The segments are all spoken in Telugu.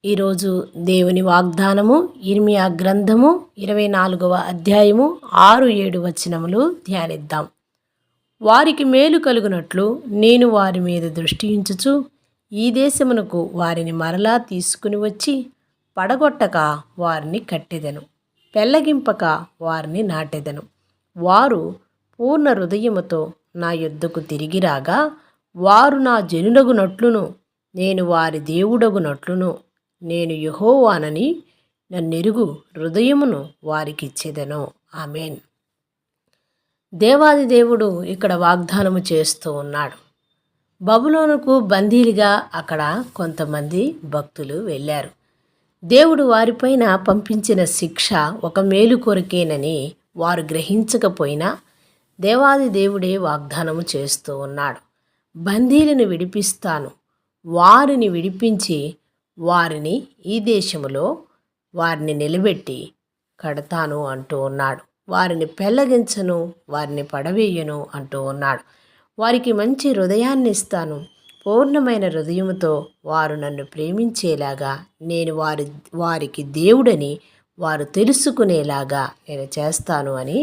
ఈరోజు దేవుని వాగ్దానము ఇర్మియా గ్రంథము 24వ అధ్యాయము 6-7 వచనములు ధ్యానిద్దాం. వారికి మేలు కలుగునట్లు నేను వారి మీద దృష్టి ఉంచుచు ఈ దేశమునకు వారిని మరలా తీసుకుని వచ్చి పడగొట్టక వారిని కట్టెదను, పెళ్ళగింపక వారిని నాటెదను. వారు పూర్ణ హృదయముతో నా యొద్దకు తిరిగి రాగా వారు నా జనులగునట్లును నేను వారి దేవుడగునట్లును నేను యెహోవానని నన్నెరుగు హృదయమును వారికిచ్చేదను. ఆమేన్. దేవాది దేవుడు ఇక్కడ వాగ్దానము చేస్తూ ఉన్నాడు. బబులోనుకు బందీలుగా అక్కడ కొంతమంది భక్తులు వెళ్ళారు. దేవుడు వారిపైన పంపించిన శిక్ష ఒక మేలు కొరకేనని వారు గ్రహించకపోయినా దేవాది దేవుడే వాగ్దానము చేస్తూ ఉన్నాడు. బందీలను విడిపిస్తాను, వారిని విడిపించి వారిని ఈ దేశములో వారిని నిలబెట్టి కడతాను అంటూ ఉన్నాడు. వారిని పెళ్ళగించను, వారిని పడవేయను అంటూ ఉన్నాడు. వారికి మంచి హృదయాన్ని ఇస్తాను, పూర్ణమైన హృదయముతో వారు నన్ను ప్రేమించేలాగా నేను వారికి దేవుడని వారు తెలుసుకునేలాగా నేను చేస్తాను అని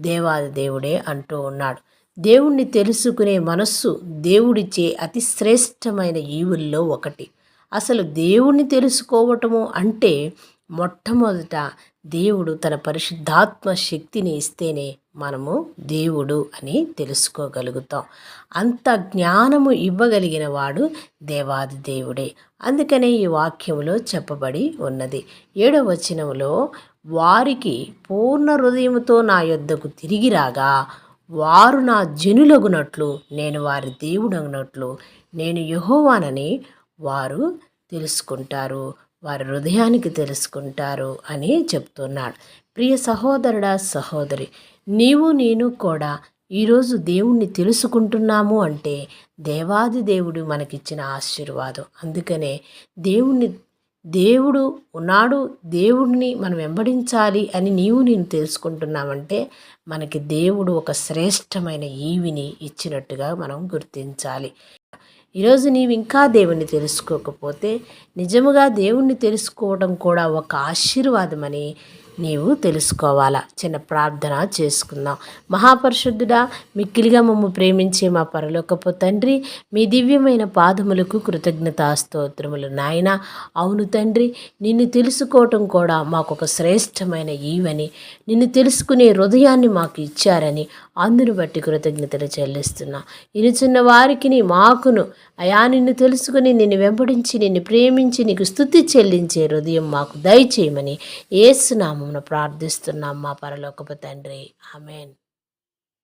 దేవాది దేవుడే అంటూ ఉన్నాడు. దేవుణ్ణి తెలుసుకునే మనస్సు దేవుడిచ్చే అతి శ్రేష్టమైన ఈవుల్లో ఒకటి. అసలు దేవుణ్ణి తెలుసుకోవటము అంటే మొట్టమొదట దేవుడు తన పరిశుద్ధాత్మ శక్తిని ఇస్తేనే మనము దేవుడు అని తెలుసుకోగలుగుతాం. అంత జ్ఞానము ఇవ్వగలిగిన వాడు దేవాది దేవుడే. అందుకనే ఈ వాక్యములో చెప్పబడి ఉన్నది. 7వ వచనములో వారికి పూర్ణ హృదయముతో నా యొద్దకు తిరిగి రాగా వారు నా జనులగునట్లు నేను వారి దేవుడగునట్లు నేను యెహోవానని వారు తెలుసుకుంటారు, వారి హృదయానికి తెలుసుకుంటారు అని చెప్తున్నాడు. ప్రియ సహోదరుడా, సహోదరి, నీవు నేను కూడా ఈరోజు దేవుణ్ణి తెలుసుకుంటున్నాము అంటే దేవాది దేవుడు మనకిచ్చిన ఆశీర్వాదం. అందుకనే దేవుడు ఉన్నాడు, దేవుడిని మనం వెంబడించాలి అని నీవు నేను తెలుసుకుంటున్నామంటే మనకి దేవుడు ఒక శ్రేష్టమైన ఈవిని ఇచ్చినట్టుగా మనం గుర్తించాలి. ఈరోజు నీవు ఇంకా దేవుణ్ణి తెలుసుకోకపోతే నిజముగా దేవుణ్ణి తెలుసుకోవడం కూడా ఒక ఆశీర్వాదమని నీవు తెలుసుకోవాలా. చిన్న ప్రార్థన చేసుకుందాం. మహాపరిశుద్ధుడా, మిక్కిలిగా మమ్ము ప్రేమించే మా పరలోకపు తండ్రి, మీ దివ్యమైన పాదములకు కృతజ్ఞతాస్తోత్రములు నాయన. అవును తండ్రి, నిన్ను తెలుసుకోవటం కూడా మాకు ఒక శ్రేష్టమైన ఈవని, నిన్ను తెలుసుకునే హృదయాన్ని మాకు ఇచ్చారని అందును బట్టి కృతజ్ఞతలు చెల్లిస్తున్నా. ఇనుచున్న వారికి మాకును అయా నిన్ను తెలుసుకుని నిన్ను వెంబడించి నిన్ను ప్రేమించి నీకు స్తుతి చెల్లించే హృదయం మాకు దయచేయమని యేసు నామమున ప్రార్థిస్తున్నాం మా పరలోకపు తండ్రి. ఆమేన్.